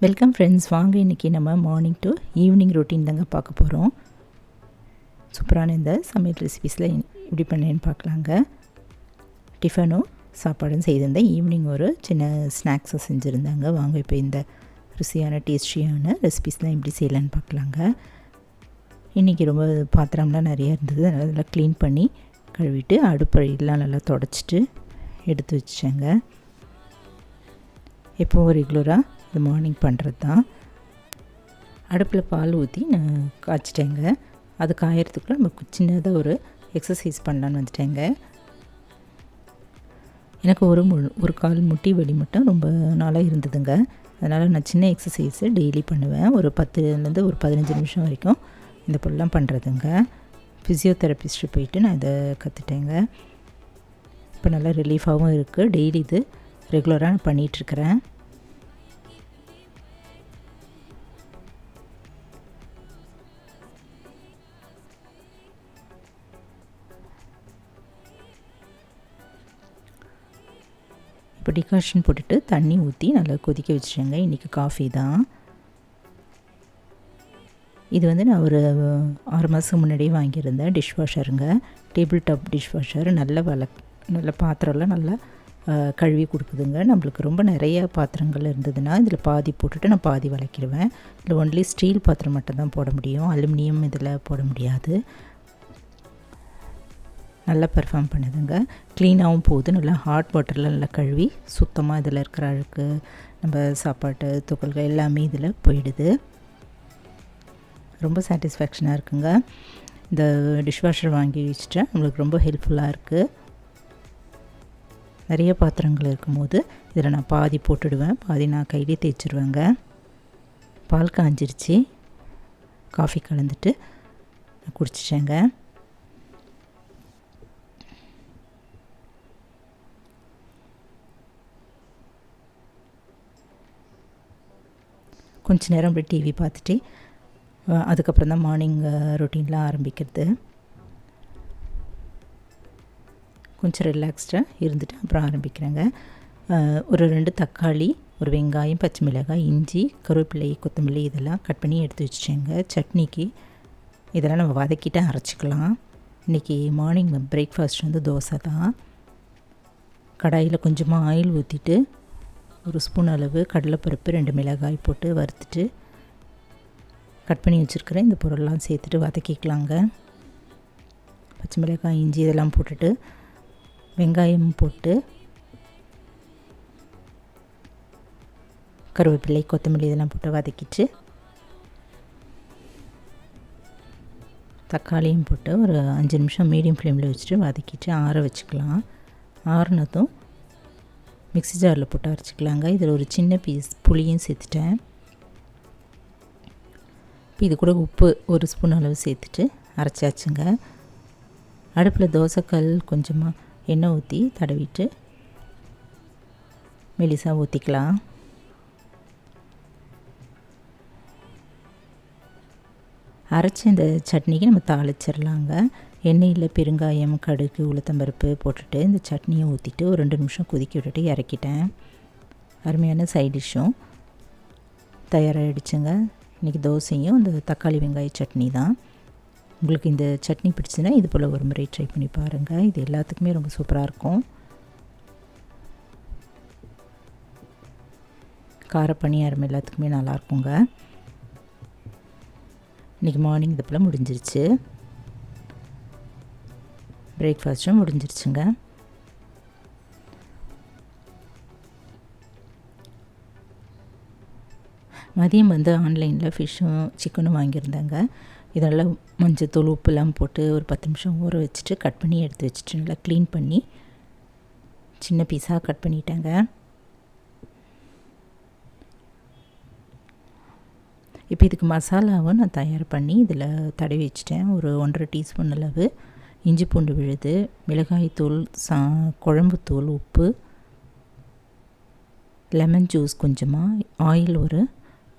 Welcome friends. வாங்க இன்றைக்கி நம்ம மார்னிங் டு ஈவினிங் ரொட்டீன் தாங்க பார்க்க போகிறோம். சூப்பரான இந்த சமையல் ரெசிபீஸில் எப்படி பண்ணேன்னு பார்க்கலாங்க. டிஃபனும் சாப்பாடும் செய்திருந்தேன். ஈவினிங் ஒரு சின்ன ஸ்நாக்ஸை செஞ்சுருந்தாங்க. வாங்க இப்போ இந்த ருசியான டேஸ்டியான ரெசிபீஸ்லாம் எப்படி செய்யலான்னு பார்க்கலாங்க. இன்றைக்கி ரொம்ப பாத்திரம்லாம் நிறையா இருந்தது. அதெல்லாம் க்ளீன் பண்ணி கழுவிட்டு அடுப்பெல்லாம் நல்லா தொடச்சிட்டு எடுத்து வச்சேங்க. எப்போவும் ரெகுலராக இது மார்னிங் பண்ணுறது தான். அடுப்பில் பால் ஊற்றி நான் காய்ச்சிட்டேங்க. அது காயறதுக்குள்ளே நம்ம சின்னதாக ஒரு எக்ஸசைஸ் பண்ணலான்னு வந்துட்டேங்க. எனக்கு ஒரு கால் முட்டி வலி மட்டும் ரொம்ப நாளாக இருந்ததுங்க. அதனால் நான் சின்ன எக்ஸசைஸு டெய்லி பண்ணுவேன். ஒரு 10லேருந்து ஒரு 15 நிமிஷம் வரைக்கும் இந்த பொருள்லாம் பண்ணுறதுங்க. ஃபிசியோதெரபிஸ்ட்டு போயிட்டு நான் இதை கற்றுட்டேங்க. இப்போ நல்லா ரிலீஃபாகவும் இருக்குது. டெய்லி இது ரெகுலராக நான் பண்ணிகிட்ருக்கிறேன். இப்போ டிகாஷன் போட்டுட்டு தண்ணி ஊற்றி நல்லா கொதிக்க வச்சுருங்க. இன்றைக்கி காஃபி தான். இது வந்து நான் ஒரு 6 மாதத்துக்கு முன்னாடியே வாங்கியிருந்தேன். டிஷ் வாஷருங்க. Table top dish washer. நல்ல பாத்திரம்லாம் நல்லா கழுவி கொடுக்குதுங்க. நம்மளுக்கு ரொம்ப நிறைய பாத்திரங்கள் இருந்ததுன்னா இதில் பாதி போட்டுட்டு நான் பாதி விளக்கிடுவேன். இதில் ஒன்லி ஸ்டீல் பாத்திரம் மட்டும்தான் போட முடியும். அலுமினியம் இதில் போட முடியாது. நல்லா பெர்ஃபார்ம் பண்ணுதுங்க. க்ளீனாகவும் போகுது. நல்லா ஹாட் வாட்டரில் நல்லா கழுவி சுத்தமாக இதில் இருக்கிற அழுக்கு, நம்ம சாப்பாட்டு துகள்கள் எல்லாமே இதில் போயிடுது. ரொம்ப சாட்டிஸ்ஃபேக்ஷனாக இருக்குங்க. இந்த டிஷ்வாஷர் வாங்கி வச்சுட்டேன். நம்மளுக்கு ரொம்ப ஹெல்ப்ஃபுல்லாக இருக்குது. நிறைய பாத்திரங்கள் இருக்கும்போது இதில் நான் பாதி போட்டுடுவேன், பாதி நான் கையிலே தேய்ச்சிடுவேங்க. பால் காஞ்சிருச்சு. காஃபி கலந்துட்டு நான் குடிச்சிட்டேங்க. கொஞ்ச நேரம் அப்படி டிவி பார்த்துட்டு அதுக்கப்புறம் தான் மார்னிங் ரொட்டீன்லாம் ஆரம்பிக்கிறது. கொஞ்சம் ரிலாக்ஸ்டாக இருந்துட்டு அப்புறம் ஆரம்பிக்கிறேங்க. ஒரு 2 தக்காளி, ஒரு வெங்காயம், பச்சை மிளகாய், இஞ்சி, கருவேப்பிலை, கொத்தமல்லி இதெல்லாம் கட் பண்ணி எடுத்து வச்சுட்டேங்க. சட்னிக்கு இதெல்லாம் நம்ம வதக்கிட்டு அரைச்சிக்கலாம். இன்றைக்கி மார்னிங் பிரேக்ஃபாஸ்ட் வந்து தோசை தான். கடாயில் கொஞ்சமாக ஆயில் ஊற்றிட்டு ஒரு ஸ்பூன் அளவு கடலைப்பருப்பு, 2 மிளகாய் போட்டு வறுத்துட்டு கட் பண்ணி வச்சுருக்கிறேன். இந்த பொருள்லாம் சேர்த்துட்டு வதக்கிக்கலாங்க. பச்சை மிளகாய், இஞ்சி இதெல்லாம் போட்டுட்டு வெங்காயம் போட்டு கருவேப்பிலை, கொத்தமல்லி இதெல்லாம் போட்டு வதக்கிட்டு தக்காளியும் போட்டு ஒரு 5 நிமிஷம் மீடியம் ஃப்ளேமில் வச்சுட்டு வதக்கிட்டு ஆற வச்சுக்கலாம். ஆறுனதும் மிக்ஸி ஜாரில் போட்டு அரைச்சிக்கலாங்க. இதில் ஒரு சின்ன பீஸ் புளியும் சேர்த்துட்டேன். இப்போ இது கூட உப்பு ஒரு ஸ்பூன் அளவு சேர்த்துட்டு அரைச்சாச்சுங்க. அடுப்பில் தோசைக்கல் கொஞ்சமாக எண்ணெய் ஊற்றி தடவிட்டு மெலிசாக ஊற்றிக்கலாம். அரைச்ச இந்த சட்னிக்கு நம்ம தாளிச்சிடலாங்க. எண்ணெயில் பெருங்காயம், கடுகு, உளுத்தம்பருப்பு போட்டுட்டு இந்த சட்னியை ஊற்றிட்டு ஒரு 2 நிமிஷம் கொதிக்க விட்டுட்டு இறக்கிட்டேன். அருமையான சைட் டிஷ்ஷும் தயாராகிடுச்சுங்க. இன்றைக்கி தோசையும் இந்த தக்காளி வெங்காய சட்னி தான். உங்களுக்கு இந்த சட்னி பிடிச்சுன்னா இது போல் ஒரு முறை ட்ரை பண்ணி பாருங்கள். இது எல்லாத்துக்குமே ரொம்ப சூப்பராக இருக்கும். கார பணியாரம் எல்லாத்துக்குமே நல்லாயிருக்குங்க. இன்றைக்கி மார்னிங் இது போல் முடிஞ்சிருச்சு. பிரேக்ஃபாஸ்ட்டும் முடிஞ்சிருச்சுங்க. மதியம் வந்து ஆன்லைனில் ஃபிஷ்ஷும் சிக்கனும் வாங்கியிருந்தாங்க. இதெல்லாம் மஞ்சத்தூள், உப்புலாம் போட்டு ஒரு 10 நிமிஷம் ஊற வச்சுட்டு கட் பண்ணி எடுத்து வச்சுட்டு நல்லா க்ளீன் பண்ணி சின்ன பீஸாக கட் பண்ணிட்டேங்க. இப்போ இதுக்கு மசாலாவும் நான் தயார் பண்ணி இதில் தடவி வச்சுட்டேன். ஒரு 1.5 டீஸ்பூன் அளவு இஞ்சி பூண்டு விழுது, மிளகாய்த்தூள், குழம்புத்தூள், உப்பு, லெமன் ஜூஸ் கொஞ்சமாக, ஆயில் ஒரு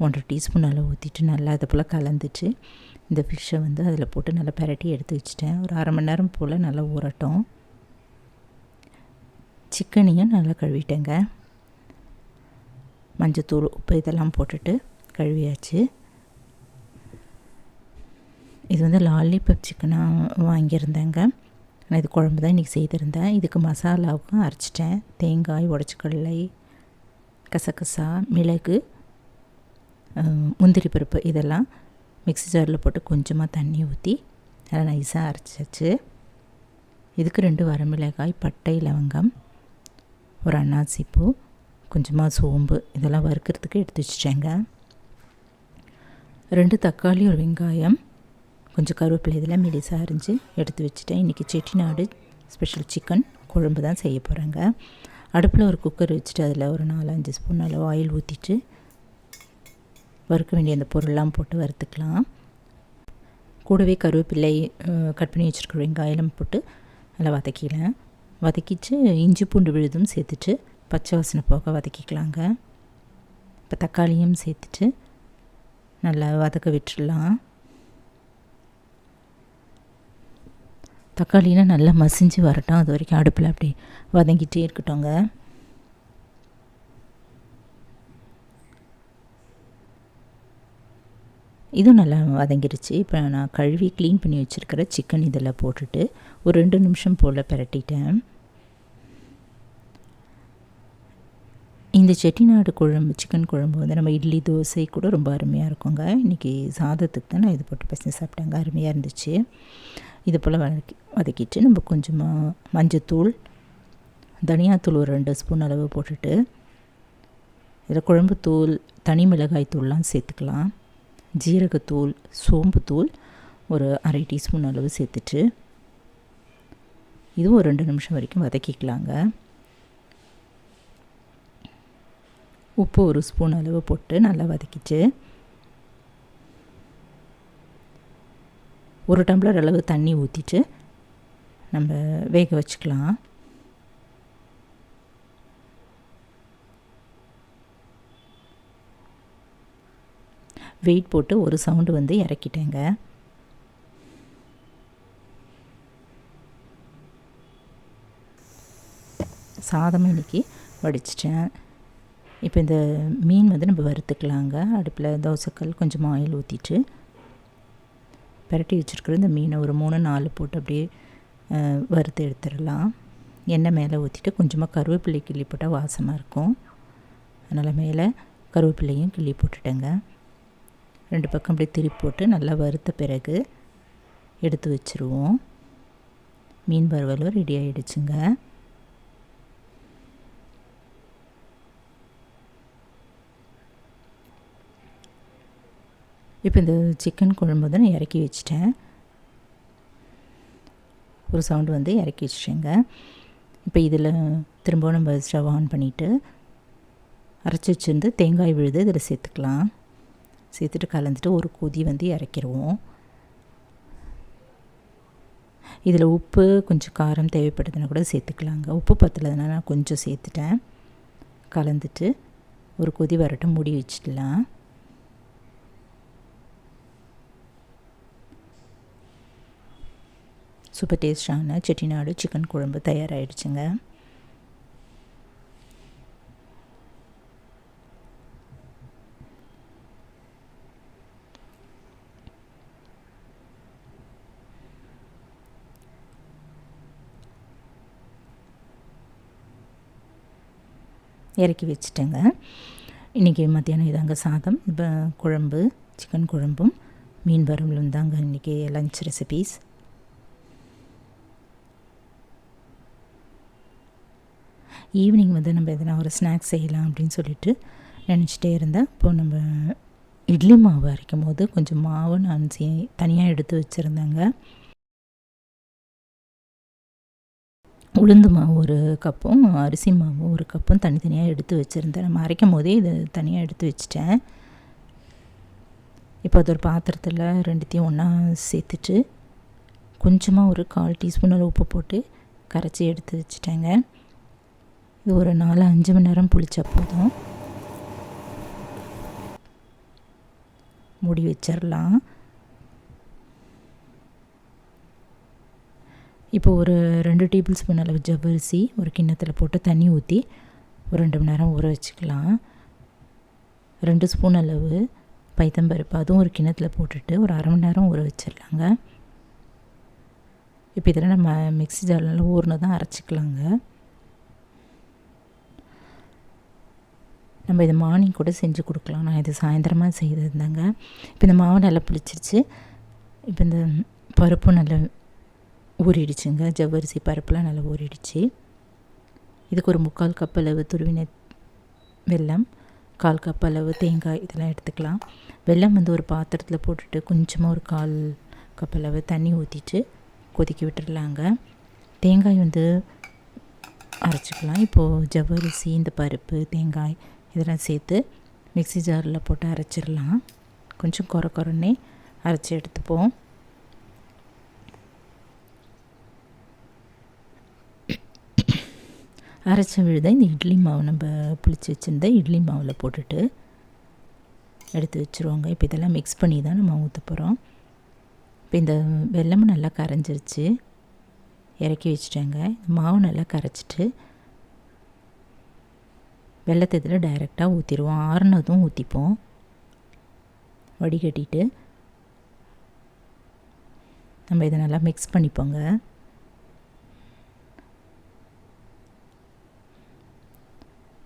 1.5 டீஸ்பூன் அளவு ஊற்றிட்டு நல்லா அதை போல் கலந்துட்டு இந்த ஃபிஷ்ஷை வந்து அதில் போட்டு நல்லா பிரட்டி எடுத்து வச்சுட்டேன். ஒரு 1/2 மணி நேரம் போல் நல்லா ஊறட்டும். சிக்கனையும் நல்லா கழுவிட்டேங்க. மஞ்சத்தூள், உப்பு இதெல்லாம் போட்டுட்டு கழுவியாச்சு. இது வந்து லாலிபப் சிக்கனாக வாங்கியிருந்தேங்க. நான் இது குழம்பு தான் இன்றைக்கி செய்திருந்தேன். இதுக்கு மசாலாவுக்கும் அரைச்சிட்டேன். தேங்காய், உடச்சிக்கடலை, கசகசா, மிளகு, முந்திரி பருப்பு இதெல்லாம் மிக்ஸி ஜாரில் போட்டு கொஞ்சமாக தண்ணி ஊற்றி நல்லா நைஸாக அரைச்சாச்சு. இதுக்கு 2 வரமிளகாய், பட்டை, லவங்கம், ஒரு அன்னாசிப்பூ, கொஞ்சமாக சோம்பு இதெல்லாம் வறுக்கிறதுக்கு எடுத்து வச்சுட்டேங்க. 2 தக்காளி, ஒரு வெங்காயம், கொஞ்சம் கருவேப்பிலை இதெல்லாம் மெலிசாக அரிஞ்சு எடுத்து வச்சுட்டேன். இன்றைக்கி செட்டிநாடு ஸ்பெஷல் சிக்கன் குழம்பு தான் செய்ய போகிறேங்க. அடுப்பில் ஒரு குக்கர் வச்சுட்டு அதில் ஒரு 4-5 ஸ்பூன் அளவு ஆயில் ஊற்றிட்டு வறுக்க வேண்டிய அந்த பொருள்லாம் போட்டு வறுத்துக்கலாம். கூடவே கருவேப்பிலை, கட் பண்ணி வச்சுருக்க வெங்காயம் போட்டு நல்லா வதக்கிச்சு இஞ்சி பூண்டு விழுதும் சேர்த்துட்டு பச்சை வாசனை போக வதக்கிக்கலாங்க. இப்போ தக்காளியும் சேர்த்துட்டு நல்லா வதக்க விட்டுடலாம். தக்காளியெலாம் நல்லா மசிஞ்சு வரட்டும். அது வரைக்கும் அடுப்பில் அப்படி வதங்கிட்டே இருக்கட்டும்ங்க. இதுவும் நல்லா வதங்கிடுச்சு. இப்போ நான் கழுவி க்ளீன் பண்ணி வச்சுருக்கிற சிக்கன் இதில் போட்டுட்டு ஒரு 2 நிமிஷம் போல் பிரட்டிட்டேன். இந்த செட்டிநாடு குழம்பு, சிக்கன் குழம்பு வந்து நம்ம இட்லி, தோசை கூட ரொம்ப அருமையாக இருக்குங்க. இன்றைக்கி சாதத்துக்கு தான் நான் இது போட்டு பசங்க சாப்பிட்டாங்க. அருமையாக இருந்துச்சு. இது போல் வதக்கிட்டு நம்ம கொஞ்சமாக மஞ்சத்தூள், தனியாத்தூள் ஒரு 2 ஸ்பூன் அளவு போட்டுட்டு இதில் குழம்பு தூள், தனி மிளகாய் தூள்லாம் சேர்த்துக்கலாம். ஜீரகத்தூள், சோம்புத்தூள் ஒரு 1/2 டீஸ்பூன் அளவு சேர்த்துட்டு இதுவும் ஒரு 2 நிமிஷம் வரைக்கும் வதக்கிக்கலாங்க. உப்பு ஒரு ஸ்பூன் அளவு போட்டு நல்லா வதக்கிச்சு 1 டம்ளர் அளவு தண்ணி ஊற்றிட்டு நம்ம வேக வச்சுக்கலாம். வெயிட் போட்டு ஒரு சவுண்டு வந்து இறக்கிட்டேங்க. சாதம் இன்றைக்கி வடிச்சிட்டேன். இப்போ இந்த மீன் வந்து நம்ம வறுத்துக்கலாங்க. அடுப்பில் தோசைக்கல் கொஞ்சமாக ஆயில் ஊற்றிட்டு பிரட்டி வச்சுருக்கிற இந்த மீனை ஒரு 3-4 போட்டு அப்படியே வறுத்து எடுத்துடலாம். எண்ணெய் மேலே ஊற்றிட்டு கொஞ்சமாக கருவேப்பிலை கிள்ளி போட்டால் வாசமாக இருக்கும். அதனால் மேலே கருவேப்பிலையும் கிள்ளி போட்டுட்டேங்க. 2 பக்கம் அப்படியே திருப்பி போட்டு நல்லா வறுத்த பிறகு எடுத்து வச்சுருவோம். மீன் வறுவலும் ரெடி ஆகிடுச்சுங்க. இப்போ இந்த சிக்கன் குழம்பு வந்து நான் இறக்கி வச்சிட்டேன். ஒரு சவுண்டு வந்து இறக்கி வச்சிட்டேங்க. இப்போ இதில் திரும்பவும் நம்ம ஸ்டவ் ஆன் பண்ணிவிட்டு அரைச்சி வச்சுருந்து தேங்காய் விழுது இதில் சேர்த்துக்கலாம். சேர்த்துட்டு கலந்துட்டு ஒரு கொதி வந்து இறக்கிடுவோம். இதில் உப்பு கொஞ்சம் காரம் தேவைப்படுதுன்னா கூட சேர்த்துக்கலாங்க. உப்பு பத்தலைன்னா நான் கொஞ்சம் சேர்த்துட்டேன். கலந்துட்டு ஒரு கொதி வரட்டும், மூடி வச்சிடலாம். சூப்பர் டேஸ்டான செட்டிநாடு சிக்கன் குழம்பு தயாராகிடுச்சுங்க. இறக்கி வச்சுட்டேங்க. இன்றைக்கி மத்தியானம் இதாங்க சாதம், இப்போ குழம்பு, சிக்கன் குழம்பும் மீன் வறுவலும் தாங்க இன்றைக்கி லஞ்ச் ரெசிபீஸ். ஈவினிங் வந்து நம்ம எதனா ஒரு ஸ்நாக்ஸ் செய்யலாம் அப்படின்னு சொல்லிட்டு நினச்சிட்டே இருந்தேன். இப்போது நம்ம இட்லி மாவு அரைக்கும் போது கொஞ்சம் மாவு நான் தனியாக எடுத்து வச்சுருந்தேங்க. உளுந்து மாவு 1 கப்பும் அரிசி மாவு 1 கப்பும் தனித்தனியாக எடுத்து வச்சுருந்தேன். நம்ம அரைக்கும் போதே இது தனியாக எடுத்து வச்சுட்டேன். இப்போ அது ஒரு பாத்திரத்தில் 2த்தையும் ஒன்றா சேர்த்துட்டு கொஞ்சமாக ஒரு 1/4 டீஸ்பூன் அளவு உப்பு போட்டு கரைச்சி எடுத்து வச்சுட்டேங்க. இது ஒரு 4-5 மணி நேரம் புளிச்சா போதும். மூடி வச்சிடலாம். இப்போ ஒரு 2 டேபிள் ஸ்பூன் அளவு ஜவ்வரிசி ஒரு கிண்ணத்தில் போட்டு தண்ணி ஊற்றி ஒரு 2 மணி நேரம் ஊற வச்சுக்கலாம். 2 ஸ்பூன் அளவு பைத்தம்பருப்பு அதுவும் ஒரு கிண்ணத்தில் போட்டுட்டு ஒரு அரை மணி நேரம் ஊற வச்சிடலாங்க. இப்போ இதெல்லாம் நம்ம மிக்ஸி ஜாரில் ஊறினதான் அரைச்சிக்கலாங்க. நம்ம இதை மார்னிங் கூட செஞ்சு கொடுக்கலாம். நான் இது சாயந்தரமாக செய்திருந்தேங்க. இப்போ இந்த மாவு நல்லா புளிச்சிருச்சு. இப்போ இந்த பருப்பும் நல்லா ஊறிடுச்சுங்க. ஜவ்வரிசி பருப்புலாம் நல்லா ஊறிடுச்சு. இதுக்கு ஒரு 3/4 கப் அளவு துருவின வெல்லம், 1/4 கப் அளவு தேங்காய் இதெல்லாம் எடுத்துக்கலாம். வெல்லம் வந்து ஒரு பாத்திரத்தில் போட்டுட்டு கொஞ்சமாக ஒரு 1/4 கப் அளவு தண்ணி ஊற்றிட்டு கொதிக்க விட்டுடலாங்க. தேங்காய் வந்து அரைச்சிக்கலாம். இப்போது ஜவ்வரிசி, இந்த பருப்பு, தேங்காய் இதெல்லாம் சேர்த்து மிக்ஸி ஜாரில் போட்டு அரைச்சிடலாம். கொஞ்சம் குறன்னே அரைச்சி எடுத்துப்போம். அரைச்ச விழுத இந்த இட்லி மாவு நம்ம புளிச்சு வச்சுருந்த இட்லி மாவில் போட்டுட்டு எடுத்து வச்சுருவாங்க. இப்போ இதெல்லாம் மிக்ஸ் பண்ணி தான் நம்ம ஊற்ற போகிறோம். இப்போ இந்த வெல்லமும் நல்லா கரைஞ்சிருச்சு, இறக்கி வச்சுட்டேங்க. இந்த மாவு நல்லா கரைச்சிட்டு வெல்லத்தை இதில் டைரெக்டாக ஊற்றிடுவோம். ஆறுனதும் ஊற்றிப்போம். வடிகட்டிட்டு நம்ம இதை நல்லா மிக்ஸ் பண்ணிப்போங்க.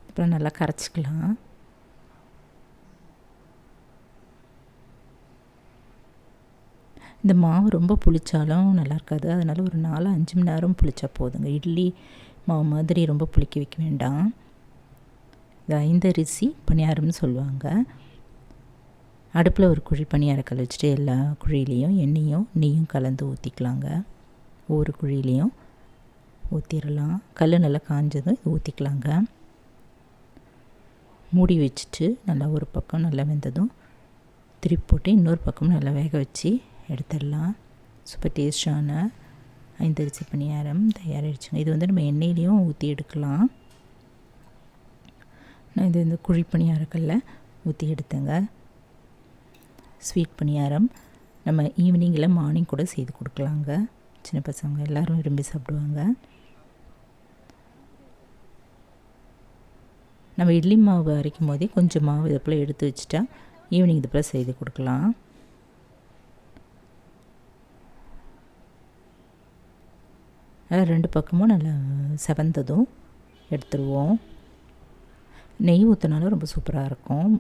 அப்புறம் நல்லா கரைச்சிக்கலாம். இந்த மாவு ரொம்ப புளிச்சாலும் நல்லா இருக்காது. அதனால் ஒரு 4-5 மணி நேரம் புளிச்சா போதுங்க. இட்லி மாவு மாதிரி ரொம்ப புளிக்க வைக்க வேண்டாம். இது 5 அரிசி பணியாரம்னு சொல்லுவாங்க. அடுப்பில் ஒரு குழி பணியாரக்கல் வச்சுட்டு எல்லா குழியிலையும் எண்ணெயும் நெய்யும் கலந்து ஊற்றிக்கலாங்க. ஒவ்வொரு குழியிலையும் ஊற்றிடலாம். கல் நல்லா காஞ்சதும் ஊற்றிக்கலாங்க. மூடி வச்சுட்டு நல்லா ஒரு பக்கம் நல்லா வெந்ததும் திருப்பி போட்டு இன்னொரு பக்கம் நல்லா வேக வச்சு எடுத்துடலாம். சூப்பர் டேஸ்டான 5 அரிசி பணியாரம் தயாராகிடுச்சுங்க. இது வந்து நம்ம எண்ணெயிலையும் ஊற்றி எடுக்கலாம். நான் இது இந்த குழி பணியாரக்கல்ல ஊற்றி எடுத்தேங்க. ஸ்வீட் பணியாரம் நம்ம ஈவினிங்கில் மார்னிங் கூட செய்து கொடுக்கலாங்க. சின்ன பசங்க எல்லோரும் விரும்பி சாப்பிடுவாங்க. நம்ம இட்லி மாவு அரைக்கும் போதே கொஞ்சம் மாவு இதை போல் எடுத்து வச்சுட்டா ஈவினிங் இது போல் செய்து கொடுக்கலாம். அதில் 2 பக்கமும் நல்லா செவந்ததும் எடுத்துருவோம். நெய் ஊற்றினாலும் ரொம்ப சூப்பராக இருக்கும்.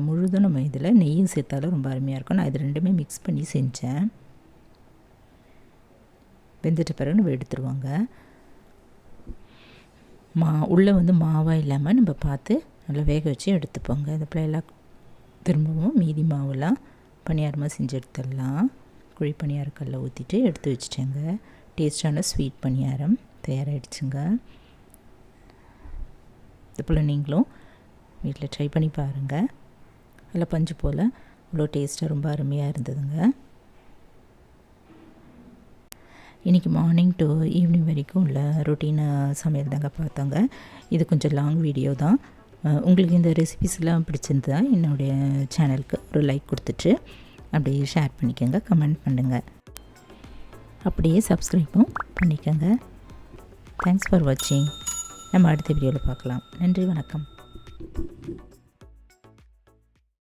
முழுதும் நம்ம இதில் நெய்யும் சேர்த்தாலும் ரொம்ப அருமையாக இருக்கும். நான் இது ரெண்டுமே மிக்ஸ் பண்ணி செஞ்சேன். வெந்துட்ட பிறகு நம்ம எடுத்துருவாங்க. உள்ளே வந்து மாவாக இல்லாமல் நம்ம பார்த்து நல்லா வேக வச்சு எடுத்துப்போங்க. இது போல் எல்லாம் திரும்பவும் மீதி மாவுலாம் பணியாரமாக செஞ்சு எடுத்துடலாம். குழி பணியாரக்கல்ல ஊற்றிட்டு எடுத்து வச்சுட்டேங்க. டேஸ்டான ஸ்வீட் பணியாரம் தயாராகிடுச்சுங்க. இது போல் நீங்களும் வீட்டில் ட்ரை பண்ணி பாருங்கள். நல்லா பஞ்சு போல் இவ்வளோ டேஸ்ட்டாக ரொம்ப அருமையாக இருந்ததுங்க. இன்றைக்கி மார்னிங் டு ஈவினிங் வரைக்கும் உள்ள ரொட்டீன சமையல் தாங்க பார்த்தோங்க. இது கொஞ்சம் லாங் வீடியோ தான். உங்களுக்கு இந்த ரெசிபிஸ்லாம் பிடிச்சிருந்தா என்னுடைய சேனலுக்கு ஒரு லைக் கொடுத்துட்டு அப்படியே ஷேர் பண்ணிக்கோங்க, கமெண்ட் பண்ணுங்கள், அப்படியே சப்ஸ்கிரைப்பும் பண்ணிக்கோங்க. தேங்க்ஸ் ஃபார் வாட்சிங். நம்ம அடுத்த வீடியோவில் பார்க்கலாம். நன்றி, வணக்கம்.